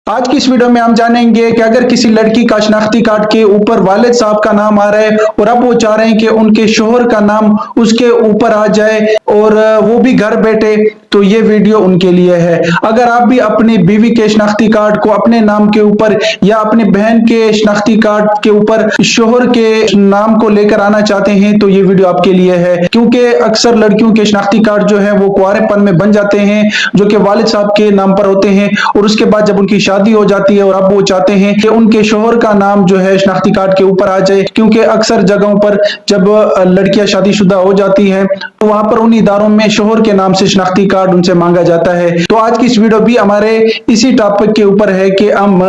आज की इस वीडियो में हम जानेंगे कि अगर किसी लड़की का शनाख्ती कार्ड के ऊपर वालिद साहब का नाम आ रहा है और अब वो चाह रहे हैं कि उनके शोहर का नाम उसके ऊपर आ जाए और वो भी घर बैठे, तो ये वीडियो उनके लिए है। अगर आप भी अपनी बीवी के शनाख्ती कार्ड को अपने नाम के ऊपर या अपनी बहन के शनाख्ती कार्ड के ऊपर शोहर के नाम को लेकर आना चाहते हैं तो ये वीडियो आपके लिए है, क्योंकि अक्सर लड़कियों के शनाख्ती कार्ड जो है वो कुंवारेपन में बन जाते हैं जो कि वालिद साहब के नाम पर होते हैं, और उसके बाद जब उनकी शादी हो जाती है और अब वो चाहते हैं कि उनके शोहर का नाम जो है शनाख्ती कार्ड के ऊपर आ जाए, क्योंकि अक्सर जगहों पर जब लड़कियां शादीशुदा हो जाती हैं तो वहां पर उन इदारों में शोहर के नाम से शनाख्ती कार्ड उनसे मांगा जाता है। तो आज की इस वीडियो भी हमारे इसी टॉपिक के ऊपर है कि हम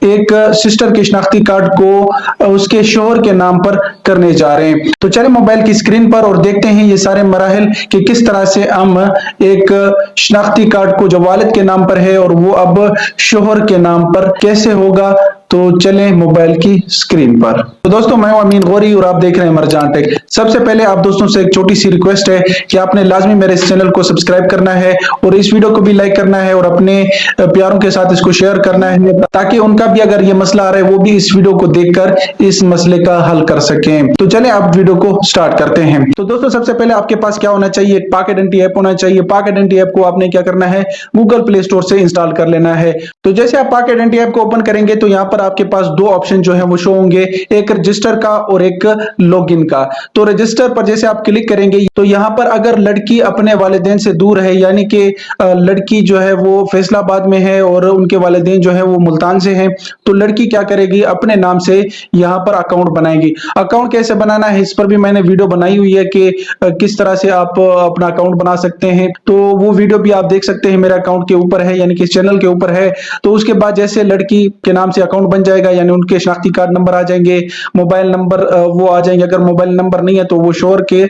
एक सिस्टर के शनाख्ती कार्ड को उसके शोहर के नाम पर करने जा रहे हैं। तो चले मोबाइल की स्क्रीन पर और देखते हैं ये सारे मराहिल कि किस तरह से हम एक शनाख्ती कार्ड को जो वालिद के नाम पर है और वो अब शोहर के नाम पर कैसे होगा। तो चलें मोबाइल की स्क्रीन पर। तो दोस्तों, मैं हूं अमीन गौरी और आप देख रहे हैं मरजान टेक। सबसे पहले आप दोस्तों से एक छोटी सी रिक्वेस्ट है कि आपने लाजमी मेरे इस चैनल को सब्सक्राइब करना है और इस वीडियो को भी लाइक करना है और अपने प्यारों के साथ इसको शेयर करना है, ताकि उनका भी अगर ये मसला आ रहा है वो भी इस वीडियो को देखकर इस मसले का हल कर सकें। तो चलें आप वीडियो को स्टार्ट करते हैं। तो दोस्तों, सबसे पहले आपके पास क्या होना चाहिए, एक पॉकेट एंटी ऐप होना चाहिए। पॉकेट एंटी ऐप को आपने क्या करना है, गूगल प्ले स्टोर से इंस्टॉल कर लेना है। तो जैसे आप पॉकेट एंटी ऐप को ओपन करेंगे तो यहाँ पर आपके पास दो ऑप्शन जो है वो शो होंगे, एक रजिस्टर का और एक लॉगिन का। तो रजिस्टर पर जैसे आप क्लिक करेंगे तो यहाँ पर अगर लड़की अपने वालिदैन से दूर है, यानी कि लड़की जो है वो फैसलाबाद में है और उनके वालिदैन जो है वो मुल्तान से हैं, तो लड़की क्या करेगी, अपने नाम से यहाँ पर अकाउंट बनाएगी। अकाउंट कैसे बनाना है इस पर भी मैंने वीडियो बनाई हुई है कि किस तरह से आप अपना अकाउंट बना सकते हैं, तो वो वीडियो भी आप देख सकते हैं, मेरे अकाउंट के ऊपर है, यानी कि इस चैनल के ऊपर है। तो उसके बाद जैसे लड़की के नाम से अकाउंट बन जाएगा, यानी उनके शनाख्ती कार्ड नंबर आ जाएंगे, मोबाइल नंबर वो आ जाएंगे। अगर मोबाइल नंबर नहीं है तो वो शोहर के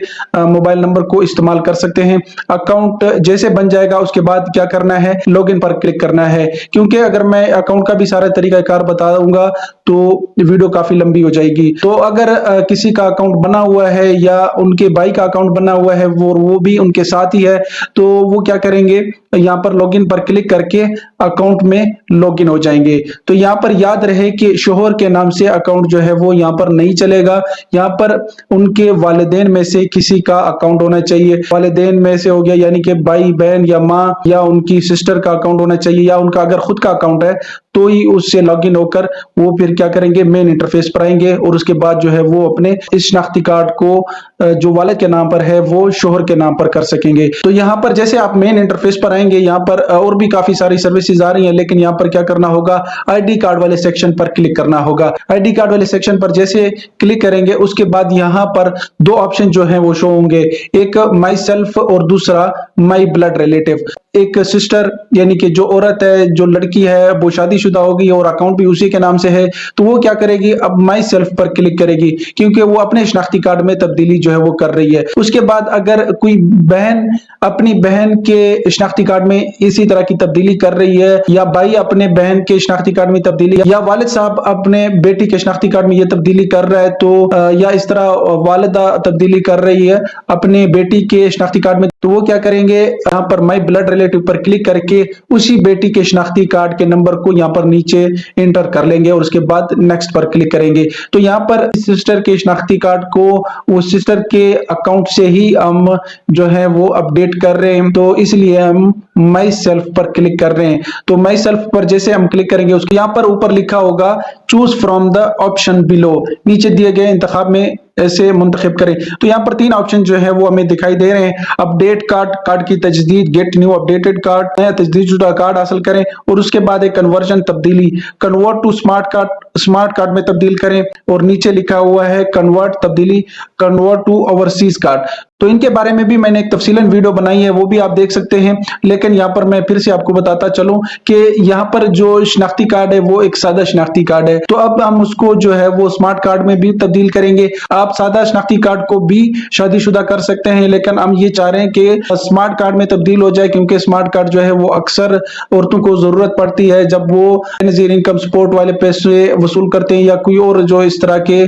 मोबाइल नंबर को इस्तेमाल कर सकते हैं। अकाउंट जैसे बन जाएगा उसके बाद क्या करना है, लॉगिन पर क्लिक करना है, क्योंकि अगर मैं अकाउंट का भी सारा तरीकाकार बताऊंगा तो वीडियो काफी लंबी हो जाएगी। तो अगर किसी का अकाउंट बना हुआ है या उनके भाई का अकाउंट बना हुआ है वो भी उनके साथ ही है, तो वो क्या करेंगे, यहाँ पर लॉगिन पर क्लिक करके अकाउंट में लॉगिन हो जाएंगे। तो यहाँ पर याद रहे कि शोहर के नाम से अकाउंट जो है वो यहाँ पर नहीं चलेगा, यहाँ पर उनके वालिदैन में से किसी का अकाउंट होना चाहिए। वालिदैन में से हो गया यानी कि भाई बहन या माँ या उनकी सिस्टर का अकाउंट होना चाहिए, या उनका अगर खुद का अकाउंट है तो ही उससे लॉगिन होकर वो फिर क्या करेंगे, मेन इंटरफेस पर आएंगे और उसके बाद जो है वो अपने इस शनाख्ती कार्ड को जो वालिद के नाम पर है वो शोहर के नाम पर कर सकेंगे। तो यहाँ पर जैसे आप मेन इंटरफेस पर आएंगे, यहाँ पर और भी काफी सारी सर्विसेज आ रही हैं, लेकिन यहाँ पर क्या करना होगा, आईडी कार्ड वाले सेक्शन पर क्लिक करना होगा। आईडी कार्ड वाले सेक्शन पर जैसे क्लिक करेंगे उसके बाद यहाँ पर दो ऑप्शन जो है वो शो होंगे, एक माई सेल्फ और दूसरा माई ब्लड रिलेटिव। एक सिस्टर यानी कि जो औरत है, जो लड़की है, वो शादीशुदा होगी और अकाउंट भी उसी के नाम से है, तो वो क्या करेगी, अब माई सेल्फ पर क्लिक करेगी, क्योंकि वो अपने शनाख्ती कार्ड में तब्दीली जो है वो कर रही है। उसके बाद अगर कोई बहन अपनी बहन के शनाख्ती कार्ड में इसी तरह की तब्दीली कर रही है, या भाई अपने बहन के शनाख्ती कार्ड में तब्दीली, या वालिद साहब अपने बेटी के शनाख्ती कार्ड में ये तब्दीली कर रहा है, तो या इस तरह वालिदा तब्दीली कर रही है अपने बेटी के शनाख्ती कार्ड में, तो वो क्या करेंगे, यहाँ पर माई ब्लड रिलेटिव पर क्लिक करके उसी बेटी के शनाख्ती कार्ड के नंबर को यहाँ पर नीचे एंटर कर लेंगे और उसके बाद नेक्स्ट पर क्लिक करेंगे। तो यहाँ पर सिस्टर के शनाख्ती कार्ड को वो सिस्टर के अकाउंट से ही हम जो है वो अपडेट कर रहे हैं, तो इसलिए हम माई सेल्फ पर क्लिक कर रहे हैं। तो माई सेल्फ पर जैसे हम क्लिक करेंगे उसके यहाँ पर ऊपर लिखा होगा choose from the option below, नीचे दिए गए इंतखाब में ऐसे मुंतखब करें। तो यहाँ पर तीन ऑप्शन जो है वो हमें दिखाई दे रहे हैं, अपडेट कार्ड, कार्ड की तजदीद, गेट न्यू अपडेटेड कार्ड, नया तजदीदशुदा कार्ड हासिल करें, और उसके बाद एक कन्वर्जन तब्दीली, convert to smart card, smart card में तब्दील करें, और नीचे लिखा हुआ है कन्वर्ट तब्दीली, कन्वर्ट टू ओवरसीज कार्ड। तो इनके बारे में भी मैंने एक तफसीलन वीडियो बनाई है, वो भी आप देख सकते हैं, लेकिन यहाँ पर मैं फिर से आपको बताता चलूं कि यहाँ पर जो शनाख्ती कार्ड है वो एक सादा शनाख्ती कार्ड है, तो अब हम उसको जो है वो स्मार्ट कार्ड में भी तब्दील करेंगे। आप सादा शनाख्ती कार्ड को भी शादीशुदा कर सकते हैं, लेकिन हम ये चाह रहे हैं कि स्मार्ट कार्ड में तब्दील हो जाए, क्योंकि स्मार्ट कार्ड जो है वो अक्सर औरतों को जरूरत पड़ती है जब वो नज़ीर इनकम सपोर्ट वाले पैसे वसूल करते हैं, या कोई और जो इस तरह के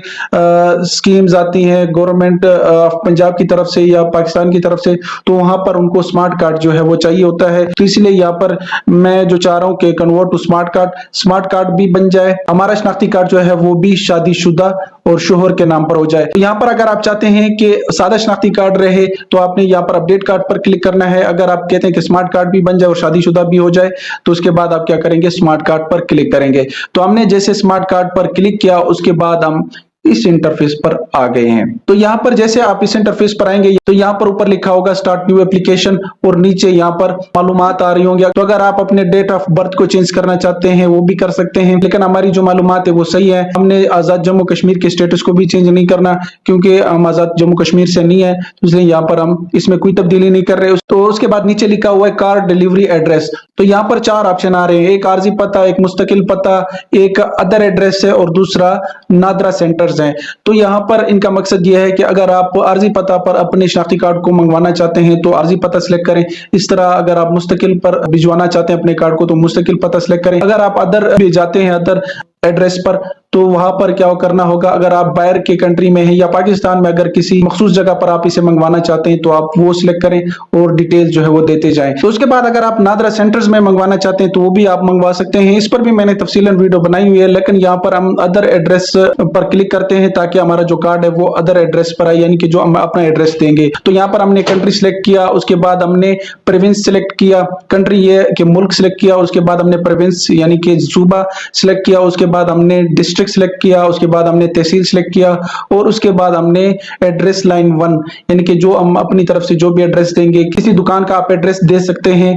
स्कीम्स आती हैं गवर्नमेंट ऑफ पंजाब की तरफ से, سے या पाकिस्तान की तरफ से, तो वहां पर उनको स्मार्ट कार्ड जो है वो चाहिए होता है। तो इसलिए यहाँ पर मैं जो चाह रहा हूँ कि कन्वर्ट टू स्मार्ट कार्ड भी बन जाए, हमारा शनाख्ती कार्ड जो है वो भी शादीशुदा और शोहर के नाम पर हो जाए। तो यहाँ पर अगर आप चाहते हैं कि सादा शनाख्ती कार्ड रहे तो आपने यहाँ पर अपडेट कार्ड पर क्लिक करना है। अगर आप कहते हैं कि स्मार्ट कार्ड भी बन जाए और शादीशुदा भी हो जाए तो उसके बाद आप क्या करेंगे, स्मार्ट कार्ड पर क्लिक करेंगे। तो हमने जैसे स्मार्ट कार्ड पर क्लिक किया उसके बाद हम इस इंटरफेस पर आ गए हैं। तो यहाँ पर जैसे आप इस इंटरफेस पर आएंगे तो यहाँ पर ऊपर लिखा होगा स्टार्ट न्यू एप्लीकेशन और नीचे यहाँ पर मालूमात आ रही होंगी। तो अगर आप अपने डेट ऑफ बर्थ को चेंज करना चाहते हैं वो भी कर सकते हैं, लेकिन हमारी जो मालूमात है वो सही है। हमने आजाद जम्मू कश्मीर के स्टेटस को भी चेंज नहीं करना क्योंकि हम आजाद जम्मू कश्मीर से नहीं है, इसलिए यहाँ पर हम इसमें कोई तब्दीली नहीं कर रहे। तो उसके बाद नीचे लिखा हुआ है कार डिलीवरी एड्रेस। तो यहाँ पर 4 ऑप्शन आ रहे हैं, एक आरजी पता, एक मुस्तकिल पता, एक अदर एड्रेस है और दूसरा नादरा सेंटर्स है। तो यहाँ पर इनका मकसद यह है कि अगर आप आरजी पता पर अपने शनाख्ती कार्ड को मंगवाना चाहते हैं तो आरजी पता सिलेक्ट करें। इस तरह अगर आप मुस्तकिल पर भिजवाना चाहते हैं अपने कार्ड को तो मुस्तकिल पता सिलेक्ट करें। अगर आप अदर भी जाते हैं अदर एड्रेस पर तो वहां पर क्या करना होगा, अगर आप बाहर के कंट्री में हैं या पाकिस्तान में अगर किसी मखसूस जगह पर आप इसे मंगवाना चाहते हैं तो आप वो सिलेक्ट करें और डिटेल्स जो है वो देते जाएं। तो उसके बाद अगर आप नादरा सेंटर्स में मंगवाना चाहते हैं तो वो भी आप मंगवा सकते हैं। इस पर भी मैंने तफसीलन वीडियो बनाई हुई है, लेकिन यहाँ पर हम अदर एड्रेस पर क्लिक करते हैं ताकि हमारा जो कार्ड है वो अदर एड्रेस पर आए, यानी कि जो हम अपना एड्रेस देंगे। तो यहाँ पर हमने कंट्री सिलेक्ट किया, उसके बाद हमने प्रोविंस सिलेक्ट किया, कंट्री ये कि मुल्क सिलेक्ट किया, उसके बाद हमने प्रोविंस यानी कि सूबा सिलेक्ट किया, उसके बाद हमने डिस्ट्रिक्ट सिलेक्ट किया, उसके बाद हमने तहसील सिलेक्ट किया और उसके बाद हमने एड्रेस लाइन 1 यानी कि जो हम अपनी तरफ से जो भी एड्रेस देंगे, किसी दुकान का आप एड्रेस दे सकते हैं,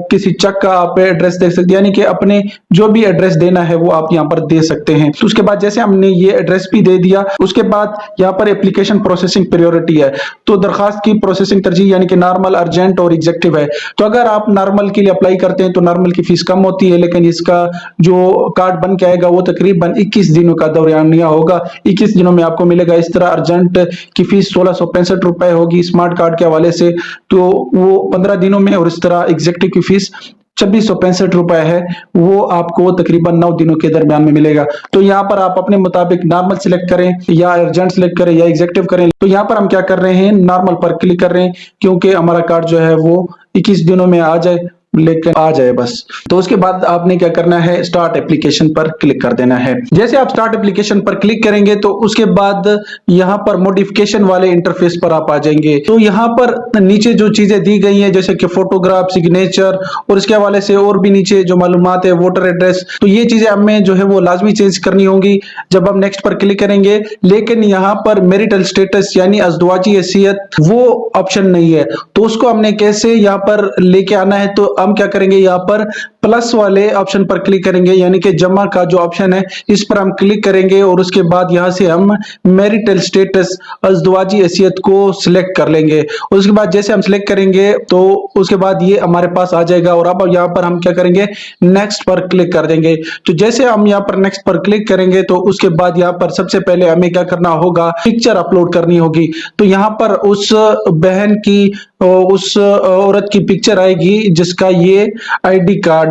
किसी चक का आप एड्रेस दे सकते हैं, यानी कि अपने जो भी एड्रेस देना है वो आप यहाँ पर दे सकते हैं। तो उसके बाद जैसे हमने ये एड्रेस भी दे दिया उसके बाद यहाँ पर एप्लीकेशन प्रोसेसिंग प्रायोरिटी है। तो दरखास्त की प्रोसेसिंग तरजीह यानी कि नॉर्मल, अर्जेंट और एग्जेक्टिव है। तो अगर आप नॉर्मल के लिए अप्लाई करते हैं तो नॉर्मल की फीस कम होती है, लेकिन इसका जो कार्ड बन के आएगा वो तकरीबन 21 दिनों का दौरानिया होगा। 21 दिनों में आपको मिलेगा। इस तरह अर्जेंट की फीस 1665 रुपए होगी स्मार्ट कार्ड के हवाले से, तो वो 15 दिनों में, और इस तरह एग्जेक्टिव की फीस 2665 रुपए है, वो आपको तकरीबन 9 दिनों के दरमियान में मिलेगा। तो यहाँ पर आप अपने मुताबिक नॉर्मल सिलेक्ट करें या अर्जेंट सिलेक्ट करें या एग्जेक्टिव करें। तो यहाँ पर हम क्या कर रहे हैं, नॉर्मल पर क्लिक कर रहे हैं क्योंकि हमारा कार्ड जो है वो 21 दिनों में आ जाए, लेकिन आ जाए बस। तो उसके बाद आपने क्या करना है, स्टार्ट एप्लीकेशन पर क्लिक कर देना है। जैसे आप स्टार्ट एप्लीकेशन पर क्लिक करेंगे तो उसके बाद यहाँ पर मॉडिफिकेशन वाले इंटरफेस पर आप आ जाएंगे। तो यहाँ पर नीचे जो चीजें दी गई हैं जैसे कि फोटोग्राफ, सिग्नेचर और इसके हवाले से और भी नीचे जो मालूमात है, वोटर एड्रेस, तो ये चीजें हमें जो है वो लाजमी चेंज करनी होंगी जब हम नेक्स्ट पर क्लिक करेंगे। लेकिन यहाँ पर मैरिटल स्टेटस यानी अज़दवाजी हैसियत वो ऑप्शन नहीं है, तो उसको हमने कैसे यहाँ पर लेके आना है, तो हम क्या करेंगे, यहाँ पर प्लस वाले ऑप्शन पर क्लिक करेंगे, यानी कि जमा का जो ऑप्शन है इस पर हम क्लिक करेंगे और उसके बाद यहाँ से हम मैरिटल स्टेटस अज़दवाजी हैसियत को सिलेक्ट कर लेंगे। उसके बाद जैसे हम सिलेक्ट करेंगे तो उसके बाद ये हमारे पास आ जाएगा और अब यहाँ पर हम क्या करेंगे, नेक्स्ट पर क्लिक कर देंगे। तो जैसे हम यहाँ पर नेक्स्ट पर क्लिक करेंगे तो उसके बाद यहाँ पर सबसे पहले हमें क्या करना होगा, पिक्चर अपलोड करनी होगी। तो यहाँ पर उस बहन की, उस औरत की पिक्चर आएगी जिसका ये आईडी कार्ड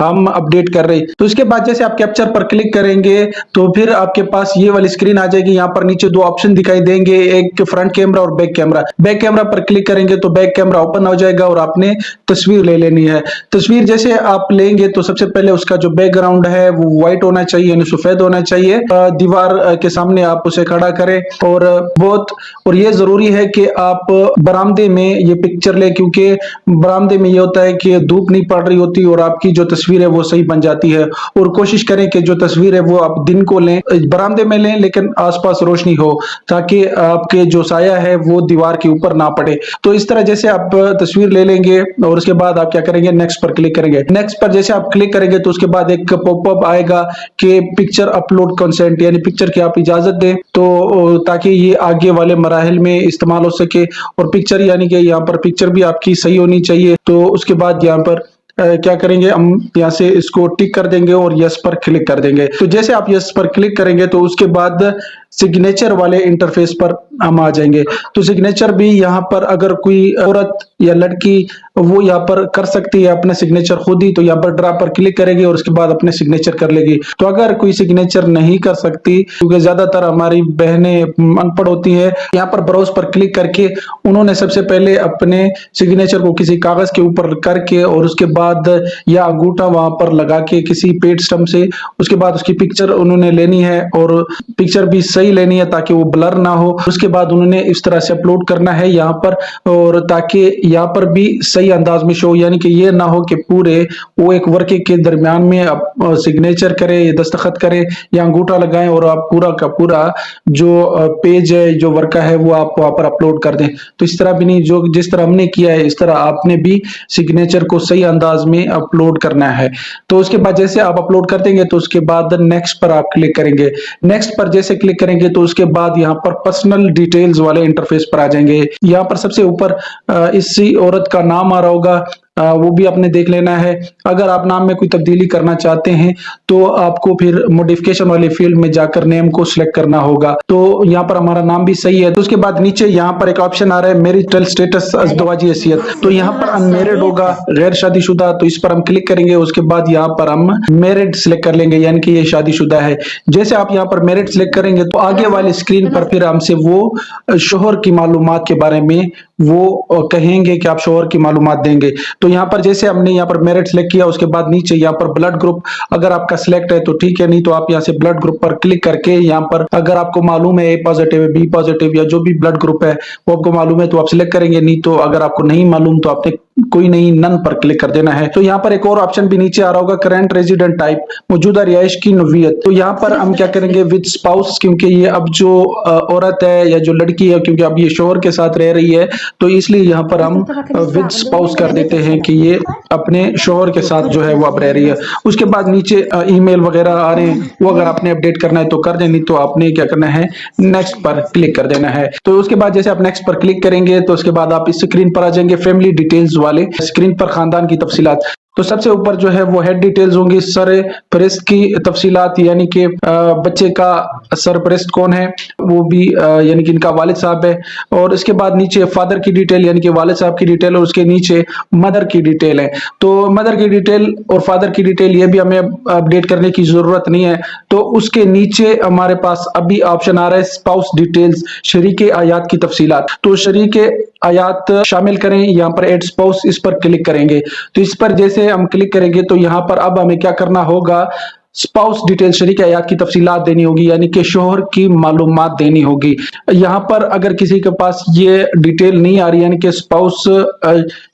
हम अपडेट कर रहे हैं। तो इसके बाद जैसे आप कैप्चर पर क्लिक करेंगे तो फिर आपके पास ये वाली स्क्रीन आ जाएगी। यहाँ पर नीचे 2 ऑप्शन दिखाई देंगे, एक फ्रंट कैमरा और बैक कैमरा। बैक कैमरा पर क्लिक करेंगे तो बैक कैमरा ओपन हो जाएगा और आपने तस्वीर ले लेनी है। तस्वीर जैसे आप लेंगे तो सबसे पहले उसका जो बैकग्राउंड है वो व्हाइट होना चाहिए, यानी सफेद होना चाहिए। दीवार के सामने आप उसे खड़ा करें और ये जरूरी है कि आप बरामदे में ये पिक्चर ले, क्योंकि बरामदे में ये होता है कि धूप नहीं पड़ रही होती और आपकी जो तस्वीर है वो सही बन जाती है। और कोशिश करें कि जो तस्वीर है वो आप दिन को लें, बरामदे में लें, लेकिन आसपास रोशनी हो ताकि आपके जो साया है वो दीवार के ऊपर ना पड़े। तो इस तरह जैसे आप तस्वीर ले लेंगे और उसके बाद आप क्या करेंगे, नेक्स्ट पर क्लिक करेंगे। नेक्स्ट पर जैसे आप क्लिक करेंगे तो उसके बाद एक पॉपअप आएगा कि पिक्चर अपलोड कंसेंट, यानी पिक्चर की आप इजाजत दें तो ताकि ये आगे वाले मराहिल में इस्तेमाल हो सके। और पिक्चर यानी कि यहाँ पर पिक्चर भी आपकी सही होनी चाहिए। तो उसके बाद यहाँ पर क्या करेंगे, हम यहाँ से इसको टिक कर देंगे और यस पर क्लिक कर देंगे। तो जैसे आप यस पर क्लिक करेंगे तो उसके बाद सिग्नेचर वाले इंटरफेस पर हम आ जाएंगे। तो सिग्नेचर भी यहाँ पर अगर कोई औरत या लड़की वो यहाँ पर कर सकती है अपना सिग्नेचर खुद ही, तो यहाँ पर ड्रा पर क्लिक करेगी और उसके बाद अपने सिग्नेचर कर लेगी। तो अगर कोई सिग्नेचर नहीं कर सकती, क्योंकि ज्यादातर हमारी बहनें अनपढ़ होती है, यहाँ पर ब्राउज पर क्लिक करके उन्होंने सबसे पहले अपने सिग्नेचर को किसी कागज के ऊपर करके और उसके बाद या अंगूठा वहां पर लगा के किसी पेड़ स्टम्प से, उसके बाद उसकी पिक्चर उन्होंने लेनी है और पिक्चर भी सही लेनी है ताकि वो ब्लर ना हो। उसके बाद उन्होंने इस तरह से अपलोड करना है यहाँ पर, और ताकि यहाँ पर भी सही अंदाज में शो, यानी कि ये ना हो कि पूरे वो एक वर्के के दरमियान में सिग्नेचर करे या दस्तखत करे या अंगूठा लगाएं और आप पूरा का पूरा जो पेज है, जो वर्का है, वो आप वहां पर अपलोड कर दें। तो इस तरह भी नहीं, जो जिस तरह हमने किया है इस तरह आपने भी सिग्नेचर को सही अंदाज में अपलोड करना है। तो उसके बाद जैसे आप अपलोड कर देंगे तो उसके बाद नेक्स्ट पर आप क्लिक करेंगे। नेक्स्ट पर जैसे क्लिक करेंगे तो उसके बाद यहाँ पर पर्सनल डिटेल्स वाले इंटरफेस पर आ जाएंगे। यहाँ पर सबसे ऊपर इसी औरत का नाम आ रहा होगा, वो भी आपने देख लेना है। अगर आप नाम में कोई तब्दीली करना चाहते हैं तो आपको फिर मॉडिफिकेशन वाले फील्ड में जाकर नेम को सिलेक्ट करना होगा। तो यहाँ पर हमारा नाम भी सही है। तो उसके बाद नीचे यहाँ पर एक ऑप्शन आ रहा है मैरिटल स्टेटस अज़दवाजी हैसियत, तो यहाँ पर अनमैरिड होगा, गैर शादीशुदा, तो इस पर हम क्लिक करेंगे। उसके बाद यहाँ पर हम मैरिड सिलेक्ट कर लेंगे, यानी कि ये शादीशुदा है। जैसे आप यहाँ पर मैरिड सिलेक्ट करेंगे तो आगे वाली स्क्रीन पर फिर हमसे वो शोहर की मालूमात के बारे में वो कहेंगे कि आप शोहर की मालूमात देंगे। तो यहाँ पर जैसे हमने यहाँ पर मेरिट सिलेक्ट किया, उसके बाद नीचे यहाँ पर ब्लड ग्रुप अगर आपका सिलेक्ट है तो ठीक है, नहीं तो आप यहाँ से ब्लड ग्रुप पर क्लिक करके यहाँ पर अगर आपको मालूम है ए पॉजिटिव है, बी पॉजिटिव या जो भी ब्लड ग्रुप है वो आपको मालूम है तो आप सिलेक्ट करेंगे, नहीं तो अगर आपको नहीं मालूम तो आपने कोई नहीं नन पर क्लिक कर देना है। तो यहाँ पर एक और ऑप्शन भी नीचे आ रहा होगा करंट रेजिडेंट टाइप, मौजूदा रिहाइश की नौवियत। तो यहाँ पर हम क्या करेंगे विद स्पाउस, क्योंकि ये अब जो औरत है या जो लड़की है, क्योंकि अब ये शोहर के साथ रह रही है, तो इसलिए यहाँ पर हम विद स्पाउस कर देते हैं कि ये अपने शोहर के साथ जो है वो अब रह रही है। उसके बाद नीचे ईमेल वगैरह आ रहे हैं, वो अगर आपने अपडेट करना है तो कर दें, नहीं तो आपने क्या करना है नेक्स्ट पर क्लिक कर देना है। तो उसके बाद जैसे आप नेक्स्ट पर क्लिक करेंगे तो उसके बाद आप इस स्क्रीन पर आ जाएंगे फैमिली डिटेल्स वाले स्क्रीन पर, खानदान की तफसीलात। तो सबसे ऊपर जो है वो हेड डिटेल्स होंगी, सरपरस्त की तफसीलात, यानी कि बच्चे का सरपरस्त कौन है, वो भी यानी कि इनका वालिद साहब है। और इसके बाद नीचे फादर की डिटेल यानी कि वालिद साहब की डिटेल, और उसके नीचे मदर की डिटेल है। तो मदर की डिटेल और फादर की डिटेल ये भी हमें अपडेट करने की जरूरत नहीं है। तो उसके नीचे हमारे पास अभी ऑप्शन आ रहा है स्पाउस डिटेल्स, शरीके आयात की तफसीलात। तो शरीके आयात शामिल करें, यहाँ पर एड स्पाउस इस पर क्लिक करेंगे। तो इस पर जैसे हम क्लिक करेंगे तो यहाँ पर अब हमें क्या करना होगा, स्पाउस डिटेल शरीक आयात की तफसीलात देनी होगी, यानी कि शोहर की मालूमात देनी होगी। यहाँ पर अगर किसी के पास ये डिटेल नहीं आ रही, यानी कि स्पाउस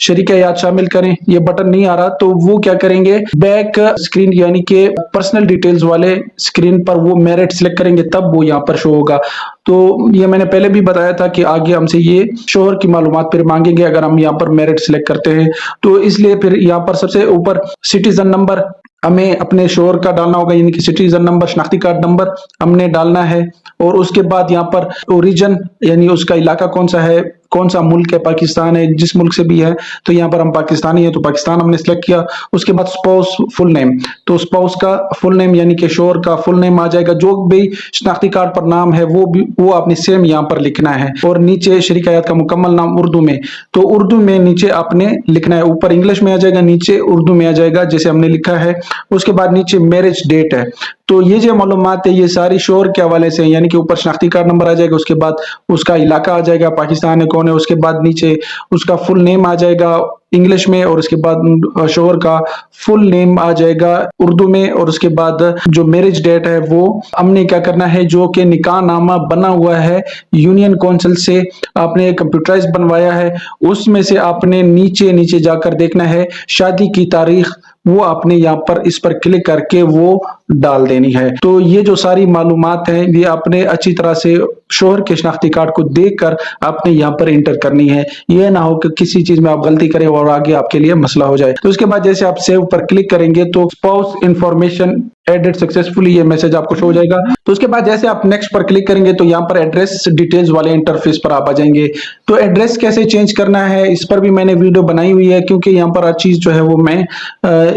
शरीक आयात शामिल करें, ये बटन नहीं आ रहा, तो वो क्या करेंगे बैक स्क्रीन यानी कि पर्सनल डिटेल्स वाले स्क्रीन पर वो मेरिट सिलेक्ट करेंगे, तब वो यहाँ पर शो होगा। तो ये मैंने पहले भी बताया था कि आगे हमसे ये शोहर की मालूमात फिर मांगेंगे अगर हम यहाँ पर मेरिट सिलेक्ट करते हैं। तो इसलिए फिर यहाँ पर सबसे ऊपर सिटीजन नंबर हमें अपने शोहर का डालना होगा, यानी कि सिटीजन नंबर, शनाख्ती कार्ड नंबर हमने डालना है। और उसके बाद यहाँ पर ओरिजिन यानी उसका इलाका कौन सा है, कौन सा मुल्क है, पाकिस्तान है, जिस मुल्क से भी है, तो यहाँ पर हम पाकिस्तानी है तो पाकिस्तान हमने सिलेक्ट किया। उसके बाद स्पाउस फुल नेम, तो स्पाउस का फुल नेम यानी कि शोहर का फुल नेम आ जाएगा, जो भी शनाख्ती कार्ड पर नाम है वो आपने सेम यहाँ पर लिखना है। और नीचे शरीक आयात का मुकम्मल नाम उर्दू में, तो उर्दू में नीचे आपने लिखना है, ऊपर इंग्लिश में आ जाएगा, नीचे उर्दू में आ जाएगा जैसे हमने लिखा है। उसके बाद नीचे मैरिज डेट है, तो ये जो मालूमात है ये सारी शोहर के हवाले से, यानी कि ऊपर शनाख्ती कार्ड नंबर आ जाएगा, उसके बाद उसका इलाका आ जाएगा, पाकिस्तान है कौन है, उसके बाद नीचे उसका फुल नेम आ जाएगा इंग्लिश में, और उसके बाद शोहर का फुल नेम आ जाएगा उर्दू में। और उसके बाद जो मैरिज डेट है वो हमने क्या करना है, जो कि निकाह नामा बना हुआ है यूनियन काउंसिल से, आपने कंप्यूटराइज बनवाया है, उसमें से आपने नीचे नीचे जाकर देखना है शादी की तारीख, वो आपने यहाँ पर इस पर क्लिक करके वो डाल देनी है। तो ये जो सारी मालूमात हैं ये आपने अच्छी तरह से शोहर के शनाख्ती कार्ड को देखकर आपने यहाँ पर इंटर करनी है, ये ना हो कि किसी चीज में आप गलती करें और आगे आपके लिए मसला हो जाए। तो उसके बाद जैसे आप सेव पर क्लिक करेंगे तो स्पाउस इंफॉर्मेशन एडेड सक्सेसफुली, ये मैसेज आपको शो हो जाएगा। तो उसके बाद जैसे आप नेक्स्ट पर क्लिक करेंगे तो यहाँ पर एड्रेस डिटेल्स वाले इंटरफेस पर आप आ जाएंगे। तो एड्रेस कैसे चेंज करना है इस पर भी मैंने वीडियो बनाई हुई है, क्योंकि यहाँ पर हर चीज जो है वो मैं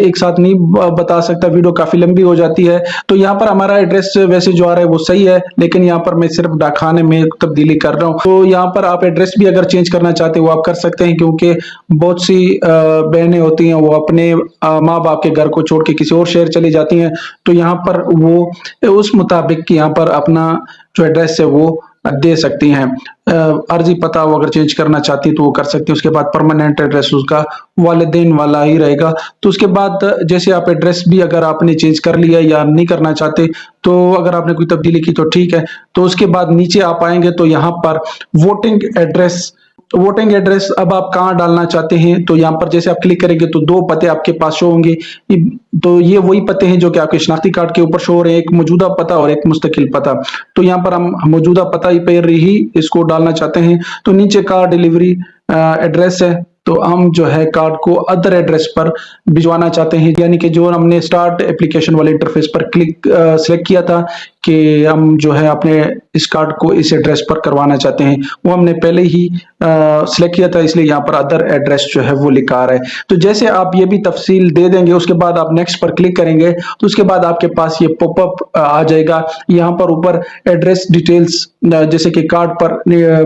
एक साथ नहीं बता सकता, वीडियो काफी लंबी हो जाती होती है। तो यहाँ पर हमारा एड्रेस वैसे जो आ रहा है वो सही है, लेकिन यहाँ पर मैं सिर्फ डाकखाने में तब्दीली कर रहा हूँ। तो यहाँ पर आप एड्रेस भी अगर चेंज करना चाहते हो वो आप कर सकते हैं, क्योंकि बहुत सी बहनें होती हैं वो अपने माँ बाप के घर को छोड़ के किसी और शहर चली जाती हैं। तो यहाँ पर वो उस मुताबिक यहाँ पर अपना जो एड्रेस है वो दे सकती हैं। अर्जी पता वो अगर चेंज करना चाहती है तो वो कर सकती है। उसके बाद परमानेंट एड्रेस उसका वालिदैन वाला ही रहेगा। तो उसके बाद जैसे आप एड्रेस भी अगर आपने चेंज कर लिया या नहीं करना चाहते, तो अगर आपने कोई तब्दीली की तो ठीक है। तो उसके बाद नीचे आप आएंगे तो यहाँ पर वोटिंग एड्रेस अब आप कहाँ डालना चाहते हैं, तो यहाँ पर जैसे आप क्लिक करेंगे तो दो पते आपके पास शो होंगे। तो ये वही पते हैं जो कि आपके शनाख्ती कार्ड के ऊपर शो हो रहे हैं, एक मौजूदा पता और एक मुस्तकिल पता। तो यहाँ पर हम मौजूदा पता ही पर ही इसको डालना चाहते हैं। तो नीचे का डिलीवरी एड्रेस है, तो हम जो है कार्ड को अदर एड्रेस पर भिजवाना चाहते हैं, यानी कि जो हमने स्टार्ट एप्लीकेशन वाले इंटरफेस पर क्लिक सेलेक्ट किया था कि हम जो है अपने इस कार्ड को इस एड्रेस पर करवाना चाहते हैं, वो हमने पहले ही सिलेक्ट किया था, इसलिए यहाँ पर अदर एड्रेस जो है वो लिखा आ रहा है। तो जैसे आप ये भी तफसील दे देंगे, उसके बाद आप नेक्स्ट पर क्लिक करेंगे तो उसके बाद आपके पास ये पॉपअप आ जाएगा। यहाँ पर ऊपर एड्रेस डिटेल्स जैसे कि कार्ड पर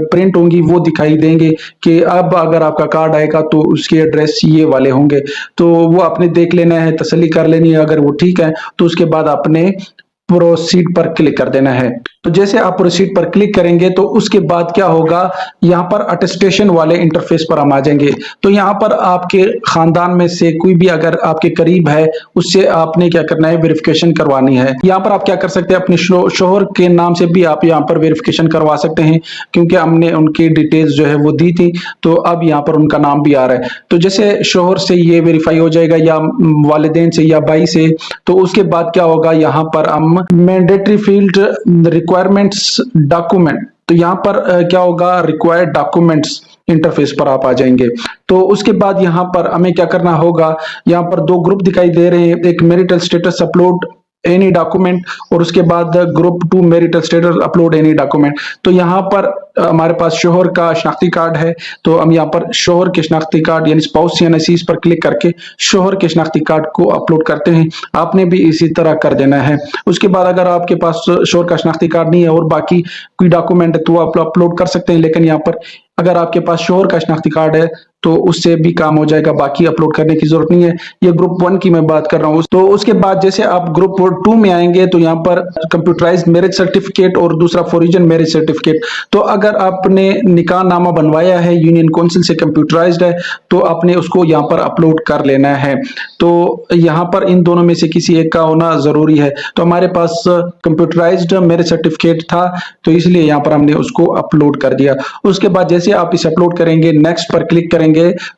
प्रिंट होंगी वो दिखाई देंगे कि अब अगर आपका कार्ड आएगा तो उसके एड्रेस ये वाले होंगे। तो वो आपने देख लेना है, तसल्ली कर लेनी है। अगर वो ठीक है तो उसके बाद आपने प्रोसीड पर क्लिक कर देना है। तो जैसे आप प्रोसीड पर क्लिक करेंगे तो उसके बाद क्या होगा, यहाँ पर अटेस्टेशन वाले इंटरफेस पर हम आ जाएंगे। तो यहाँ पर आपके खानदान में से कोई भी अगर आपके करीब है उससे आपने क्या करना है, वेरिफिकेशन करवानी है। यहाँ पर आप क्या कर सकते हैं, अपने शोहर के नाम से भी आप यहाँ पर वेरिफिकेशन करवा सकते हैं, क्योंकि हमने उनकी डिटेल्स जो है वो दी थी, तो अब यहाँ पर उनका नाम भी आ रहा है। तो जैसे शोहर से ये वेरीफाई हो जाएगा या वालिदैन से या भाई से, तो उसके बाद क्या होगा, यहाँ पर हम मैंडेटरी फील्ड रिक्वायरमेंट्स डॉक्यूमेंट, तो यहाँ पर क्या होगा, रिक्वायर्ड डॉक्यूमेंट्स इंटरफेस पर आप आ जाएंगे। तो उसके बाद यहाँ पर हमें क्या करना होगा, यहाँ पर दो ग्रुप दिखाई दे रहे हैं, एक marital status upload any document और उसके बाद group 2 marital status upload any document. तो यहाँ पर हमारे पास शोहर का शनाख्ती कार्ड है, तो हम यहाँ पर शोहर के शनाख्ती कार्ड यानी स्पाउस या नसीस पर क्लिक करके शोहर के शनाख्ती कार्ड को अपलोड करते हैं। आपने भी इसी तरह कर देना है। उसके बाद अगर आपके पास शोहर का शनाख्ती कार्ड नहीं है और बाकी कोई डॉक्यूमेंट है तो आप अपलोड कर सकते हैं, लेकिन यहाँ पर अगर आपके पास शोहर का शनाख्ती कार्ड है तो उससे भी काम हो जाएगा, बाकी अपलोड करने की जरूरत नहीं है। ये ग्रुप 1 की मैं बात कर रहा हूँ। तो उसके बाद जैसे आप ग्रुप 2 में आएंगे तो यहाँ पर कंप्यूटराइज्ड मैरिज सर्टिफिकेट और दूसरा फॉरिजन मैरिज सर्टिफिकेट। तो अगर आपने निकाह नामा बनवाया है, यूनियन काउंसिल से कंप्यूटराइज्ड है, तो आपने उसको यहाँ पर अपलोड कर लेना है। तो यहाँ पर इन दोनों में से किसी एक का होना जरूरी है। तो हमारे पास कंप्यूटराइज्ड मैरिज सर्टिफिकेट था, तो इसलिए यहाँ पर हमने उसको अपलोड कर दिया। उसके बाद जैसे आप इसे अपलोड करेंगे, नेक्स्ट पर क्लिक करेंगे,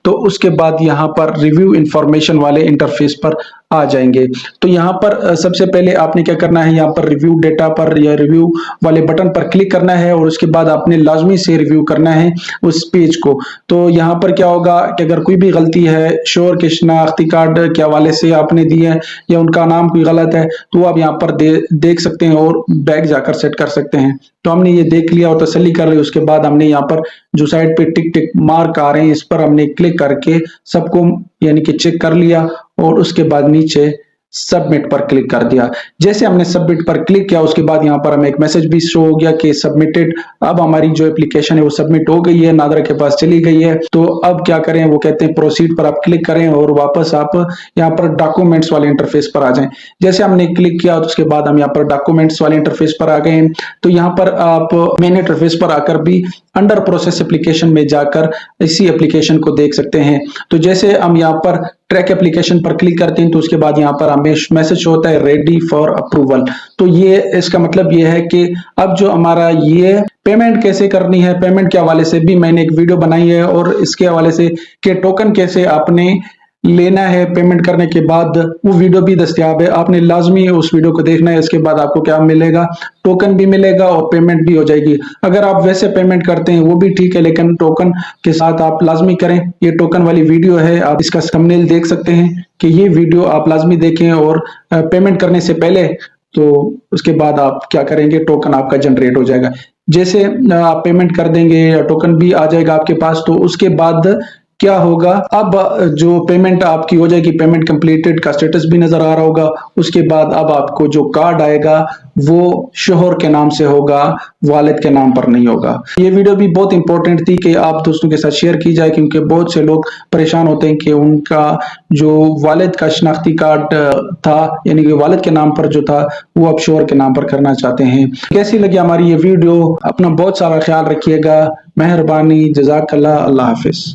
तो उसके बाद यहां पर रिव्यू इंफॉर्मेशन वाले इंटरफेस पर आ जाएंगे। तो यहां पर सबसे पहले आपने क्या करना है, यहां पर रिव्यू डेटा पर या रिव्यू वाले बटन पर क्लिक करना है और उसके बाद आपने लाजमी से रिव्यू करना है उस पेज को। तो यहां पर क्या होगा कि अगर कोई भी गलती है, शोहर के शनाख्ती कार्ड के हवाले से आपने दी है या उनका नाम कोई गलत है, तो आप यहाँ पर देख सकते हैं और बैक जाकर सेट कर सकते हैं। तो हमने ये देख लिया और तसल्ली कर ली। उसके बाद हमने यहाँ पर जो साइड पे टिक टिक मार्क आ रहे हैं, इस पर हमने क्लिक करके सबको यानी कि चेक कर लिया और उसके बाद नीचे सबमिट पर क्लिक कर दिया। जैसे हमने सबमिट पर क्लिक किया उसके बाद यहाँ पर हमें एक मैसेज भी शो हो गया कि सबमिटेड। अब हमारी जो एप्लीकेशन है वो सबमिट हो गई है, नादरा के पास चली गई है। तो अब क्या करें, वो कहते हैं प्रोसीड पर आप क्लिक करें और वापस आप यहाँ पर डॉक्यूमेंट्स वाले इंटरफेस पर आ जाएं। जैसे हमने क्लिक किया तो उसके बाद हम यहाँ पर डॉक्यूमेंट्स वाले इंटरफेस पर आ गए। तो यहाँ पर आप मेन इंटरफेस पर आकर भी अंडर प्रोसेस एप्लीकेशन में जाकर इसी एप्लीकेशन को देख सकते हैं। तो जैसे हम यहाँ पर ट्रैक एप्लीकेशन पर क्लिक करते हैं तो उसके बाद यहाँ पर हमें मैसेज होता है रेडी फॉर अप्रूवल। तो ये इसका मतलब ये है कि अब जो हमारा ये पेमेंट कैसे करनी है, पेमेंट के हवाले से भी मैंने एक वीडियो बनाई है और इसके हवाले से कि टोकन कैसे आपने लेना है पेमेंट करने के बाद, वो वीडियो भी दस्तयाब है। आपने लाजमी उस वीडियो को देखना है। इसके बाद आपको क्या मिलेगा, टोकन भी मिलेगा और पेमेंट भी हो जाएगी। अगर आप वैसे पेमेंट करते हैं वो भी ठीक है, लेकिन टोकन के साथ आप लाजमी करें। ये टोकन वाली वीडियो है, आप इसका थंबनेल देख सकते हैं कि ये वीडियो आप लाजमी देखें और पेमेंट करने से पहले, तो उसके बाद आप क्या करेंगे, टोकन आपका जनरेट हो जाएगा। जैसे आप पेमेंट कर देंगे, टोकन भी आ जाएगा आपके पास। तो उसके बाद کیا ہوگا؟ اب جو پیمنٹ آپ کی ہو جائے گی، پیمنٹ کمپلیٹڈ کا سٹیٹس بھی نظر آ رہا ہوگا. اس کے بعد اب آپ کو جو کارڈ آئے گا وہ شوہر کے نام سے ہوگا، والد کے نام پر نہیں ہوگا. یہ ویڈیو بھی بہت امپورٹنٹ تھی کہ آپ دوستوں کے ساتھ شیئر کی جائے، کیونکہ بہت سے لوگ پریشان ہوتے ہیں کہ ان کا جو والد کا شناختی کارڈ تھا، یعنی کہ والد کے نام پر جو تھا، وہ اب شوہر کے نام پر کرنا چاہتے ہیں. کیسی لگی ہماری یہ ویڈیو؟ اپنا بہت سارا خیال رکھیے گا. مہربانی، جزاک اللہ. اللہ حافظ.